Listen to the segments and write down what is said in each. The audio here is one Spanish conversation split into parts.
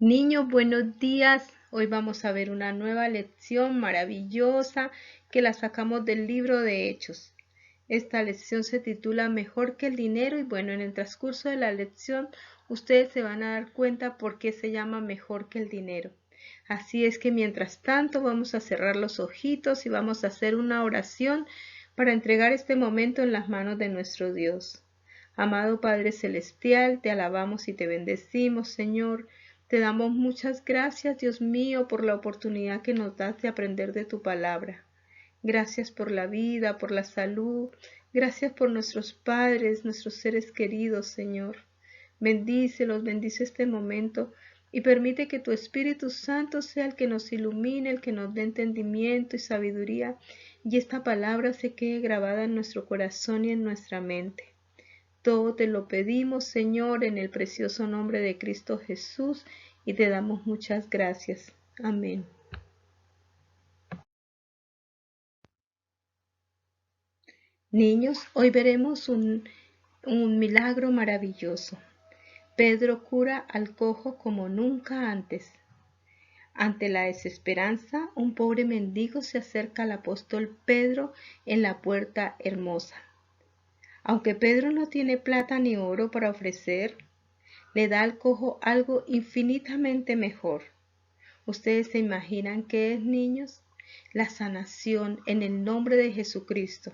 Niños, buenos días. Hoy vamos a ver una nueva lección maravillosa que la sacamos del libro de Hechos. Esta lección se titula Mejor que el dinero y bueno, en el transcurso de la lección ustedes se van a dar cuenta por qué se llama mejor que el dinero. Así es que mientras tanto vamos a cerrar los ojitos y vamos a hacer una oración para entregar este momento en las manos de nuestro Dios. Amado Padre Celestial, te alabamos y te bendecimos, Señor. Te damos muchas gracias, Dios mío, por la oportunidad que nos das de aprender de tu palabra. Gracias por la vida, por la salud. Gracias por nuestros padres, nuestros seres queridos, Señor. Bendícelos, bendice este momento y permite que tu Espíritu Santo sea el que nos ilumine, el que nos dé entendimiento y sabiduría, y esta palabra se quede grabada en nuestro corazón y en nuestra mente. Todo te lo pedimos, Señor, en el precioso nombre de Cristo Jesús, y te damos muchas gracias. Amén. Niños, hoy veremos un milagro maravilloso. Pedro cura al cojo como nunca antes. Ante la desesperanza, un pobre mendigo se acerca al apóstol Pedro en la puerta hermosa. Aunque Pedro no tiene plata ni oro para ofrecer, le da al cojo algo infinitamente mejor. ¿Ustedes se imaginan qué es, niños? La sanación en el nombre de Jesucristo.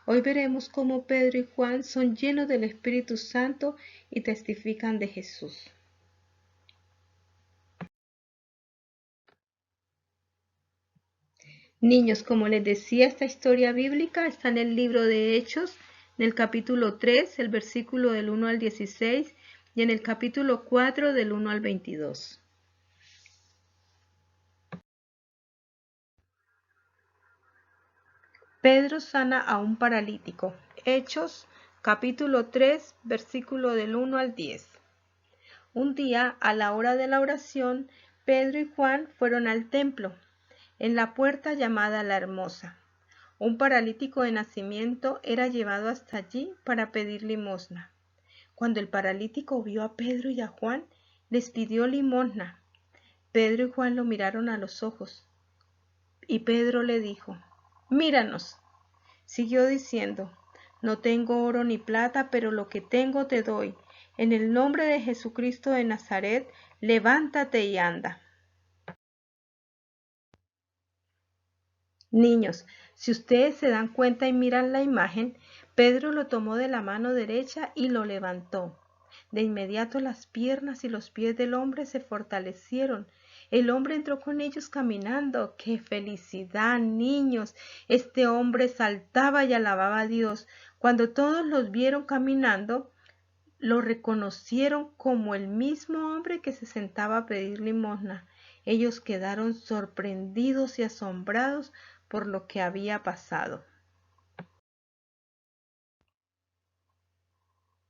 Hoy veremos cómo Pedro y Juan son llenos del Espíritu Santo y testifican de Jesús. Niños, como les decía, esta historia bíblica está en el libro de Hechos, en el capítulo 3, el versículo del 1 al 16, y en el capítulo 4, del 1 al 22. Pedro sana a un paralítico. Hechos, capítulo 3, versículo del 1 al 10. Un día, a la hora de la oración, Pedro y Juan fueron al templo, en la puerta llamada La Hermosa. Un paralítico de nacimiento era llevado hasta allí para pedir limosna. Cuando el paralítico vio a Pedro y a Juan, les pidió limosna. Pedro y Juan lo miraron a los ojos, y Pedro le dijo: «Míranos». Siguió diciendo: «No tengo oro ni plata, pero lo que tengo te doy. En el nombre de Jesucristo de Nazaret, levántate y anda». Niños, si ustedes se dan cuenta y miran la imagen, Pedro lo tomó de la mano derecha y lo levantó. De inmediato las piernas y los pies del hombre se fortalecieron. El hombre entró con ellos caminando. ¡Qué felicidad, niños! Este hombre saltaba y alababa a Dios. Cuando todos los vieron caminando, lo reconocieron como el mismo hombre que se sentaba a pedir limosna. Ellos quedaron sorprendidos y asombrados por lo que había pasado.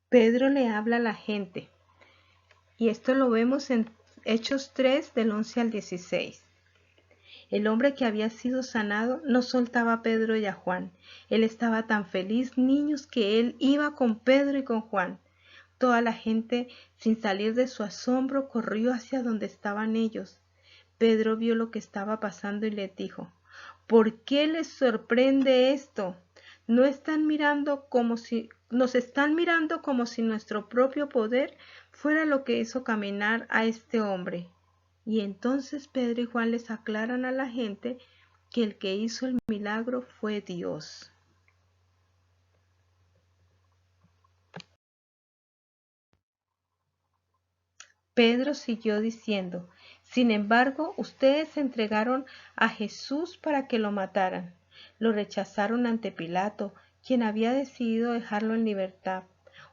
Pedro le habla a la gente, y esto lo vemos en Hechos 3, del 11 al 16. El hombre que había sido sanado no soltaba a Pedro y a Juan. Él estaba tan feliz, niños, que él iba con Pedro y con Juan. Toda la gente, sin salir de su asombro, corrió hacia donde estaban ellos. Pedro vio lo que estaba pasando y les dijo: «¿Por qué les sorprende esto? ¿No están mirando nos están mirando como si nuestro propio poder fuera lo que hizo caminar a este hombre?» Y entonces Pedro y Juan les aclaran a la gente que el que hizo el milagro fue Dios. Pedro siguió diciendo: «Sin embargo, ustedes entregaron a Jesús para que lo mataran. Lo rechazaron ante Pilato, quien había decidido dejarlo en libertad.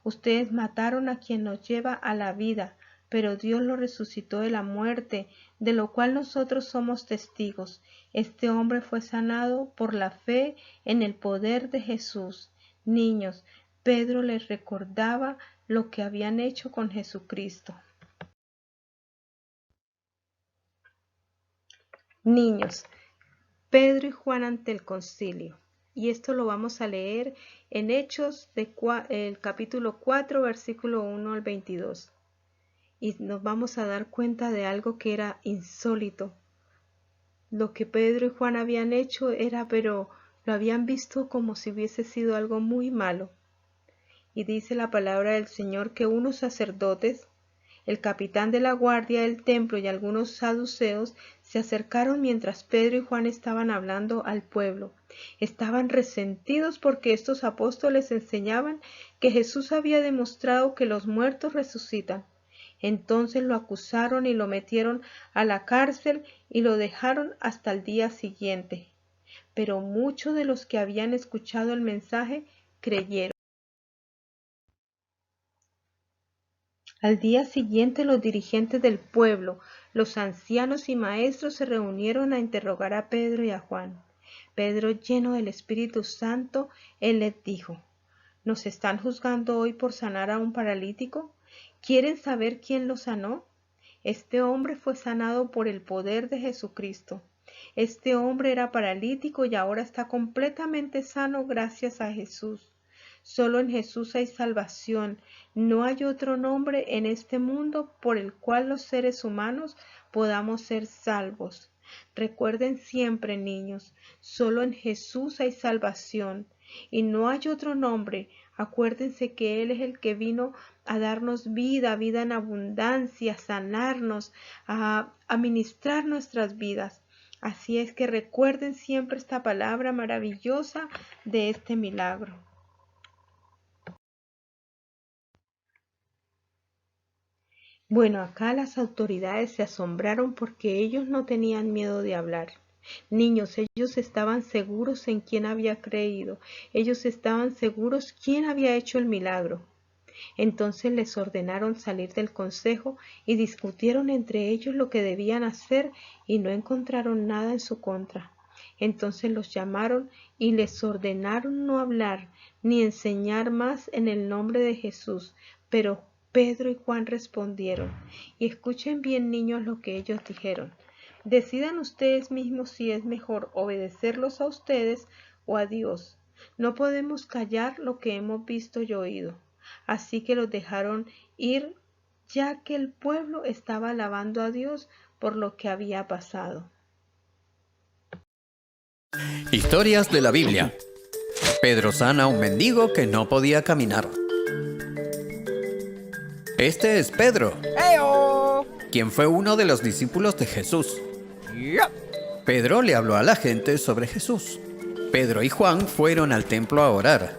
Ustedes mataron a quien nos lleva a la vida, pero Dios lo resucitó de la muerte, de lo cual nosotros somos testigos. Este hombre fue sanado por la fe en el poder de Jesús». Niños, Pedro les recordaba lo que habían hecho con Jesucristo. Niños, Pedro y Juan ante el concilio. Y esto lo vamos a leer en Hechos, el capítulo 4, versículo 1 al 22. y nos vamos a dar cuenta de algo que era insólito. Lo que Pedro y Juan habían hecho pero lo habían visto como si hubiese sido algo muy malo. Y dice la palabra del Señor que unos sacerdotes, el capitán de la guardia del templo y algunos saduceos se acercaron mientras Pedro y Juan estaban hablando al pueblo. Estaban resentidos porque estos apóstoles enseñaban que Jesús había demostrado que los muertos resucitan. Entonces lo acusaron y lo metieron a la cárcel y lo dejaron hasta el día siguiente. Pero muchos de los que habían escuchado el mensaje creyeron. Al día siguiente los dirigentes del pueblo, los ancianos y maestros se reunieron a interrogar a Pedro y a Juan. Pedro, lleno del Espíritu Santo, él les dijo: ¿Nos están juzgando hoy por sanar a un paralítico? ¿Quieren saber quién lo sanó? Este hombre fue sanado por el poder de Jesucristo. Este hombre era paralítico y ahora está completamente sano gracias a Jesús. Solo en Jesús hay salvación. No hay otro nombre en este mundo por el cual los seres humanos podamos ser salvos. Recuerden siempre, niños, solo en Jesús hay salvación y no hay otro nombre. Acuérdense que Él es el que vino a darnos vida, vida en abundancia, a sanarnos, a ministrar nuestras vidas. Así es que recuerden siempre esta palabra maravillosa de este milagro. Bueno, acá las autoridades se asombraron porque ellos no tenían miedo de hablar. Niños, ellos estaban seguros en quién había creído. Ellos estaban seguros quién había hecho el milagro. Entonces les ordenaron salir del consejo y discutieron entre ellos lo que debían hacer y no encontraron nada en su contra. Entonces los llamaron y les ordenaron no hablar ni enseñar más en el nombre de Jesús. Pero Pedro y Juan respondieron, y escuchen bien, niños, lo que ellos dijeron: decidan ustedes mismos si es mejor obedecerlos a ustedes o a Dios. No podemos callar lo que hemos visto y oído. Así que los dejaron ir, ya que el pueblo estaba alabando a Dios por lo que había pasado. Historias de la Biblia. Pedro sana a un mendigo que no podía caminar. Este es Pedro, quien fue uno de los discípulos de Jesús. Pedro le habló a la gente sobre Jesús. Pedro y Juan fueron al templo a orar.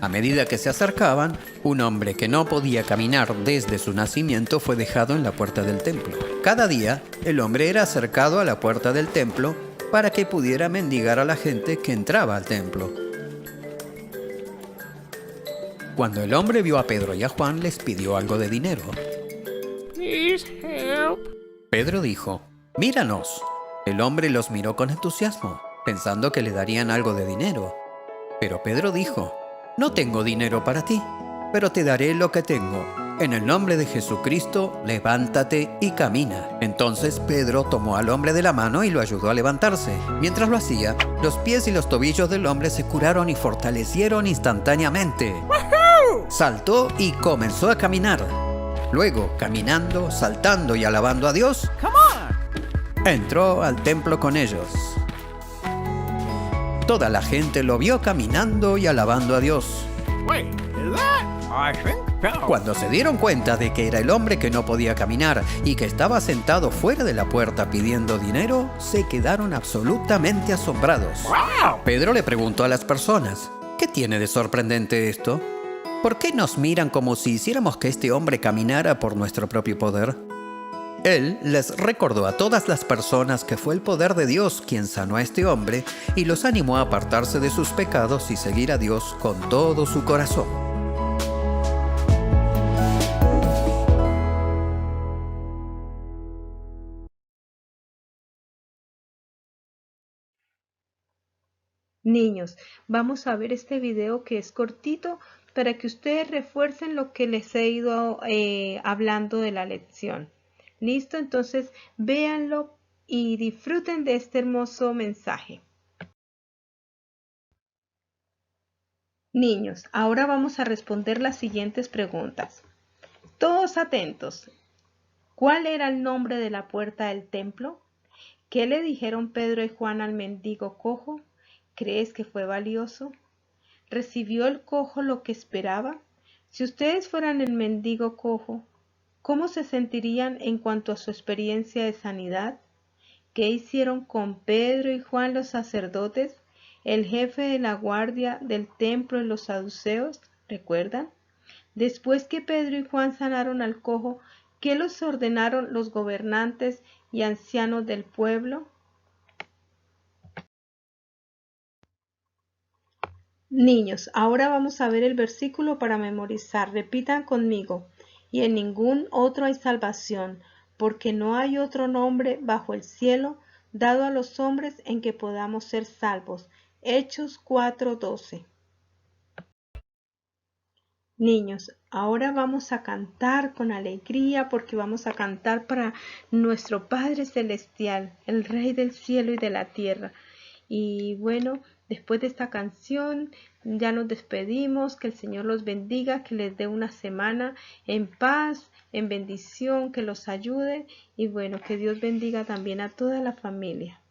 A medida que se acercaban, un hombre que no podía caminar desde su nacimiento fue dejado en la puerta del templo. Cada día, el hombre era acercado a la puerta del templo para que pudiera mendigar a la gente que entraba al templo. Cuando el hombre vio a Pedro y a Juan, les pidió algo de dinero. Please help. Pedro dijo: «Míranos». El hombre los miró con entusiasmo, pensando que le darían algo de dinero. Pero Pedro dijo: «No tengo dinero para ti, pero te daré lo que tengo. En el nombre de Jesucristo, levántate y camina». Entonces Pedro tomó al hombre de la mano y lo ayudó a levantarse. Mientras lo hacía, los pies y los tobillos del hombre se curaron y fortalecieron instantáneamente. Saltó y comenzó a caminar. Luego, caminando, saltando y alabando a Dios, entró al templo con ellos. Toda la gente lo vio caminando y alabando a Dios. Wait, is that? I think so. Cuando se dieron cuenta de que era el hombre que no podía caminar y que estaba sentado fuera de la puerta pidiendo dinero, se quedaron absolutamente asombrados. Wow. Pedro le preguntó a las personas: «¿Qué tiene de sorprendente esto? ¿Por qué nos miran como si hiciéramos que este hombre caminara por nuestro propio poder?» Él les recordó a todas las personas que fue el poder de Dios quien sanó a este hombre y los animó a apartarse de sus pecados y seguir a Dios con todo su corazón. Niños, vamos a ver este video que es cortito para que ustedes refuercen lo que les he ido hablando de la lección. ¿Listo? Entonces véanlo y disfruten de este hermoso mensaje. Niños, ahora vamos a responder las siguientes preguntas. Todos atentos. ¿Cuál era el nombre de la puerta del templo? ¿Qué le dijeron Pedro y Juan al mendigo cojo? ¿Crees que fue valioso? ¿Recibió el cojo lo que esperaba? Si ustedes fueran el mendigo cojo, ¿cómo se sentirían en cuanto a su experiencia de sanidad? ¿Qué hicieron con Pedro y Juan los sacerdotes, el jefe de la guardia del templo y los saduceos? ¿Recuerdan? Después que Pedro y Juan sanaron al cojo, ¿qué los ordenaron los gobernantes y ancianos del pueblo? Niños, ahora vamos a ver el versículo para memorizar. Repitan conmigo. Y en ningún otro hay salvación, porque no hay otro nombre bajo el cielo dado a los hombres en que podamos ser salvos. Hechos 4:12. Niños, ahora vamos a cantar con alegría porque vamos a cantar para nuestro Padre Celestial, el Rey del cielo y de la tierra. Y bueno, después de esta canción ya nos despedimos, que el Señor los bendiga, que les dé una semana en paz, en bendición, que los ayude y bueno, que Dios bendiga también a toda la familia.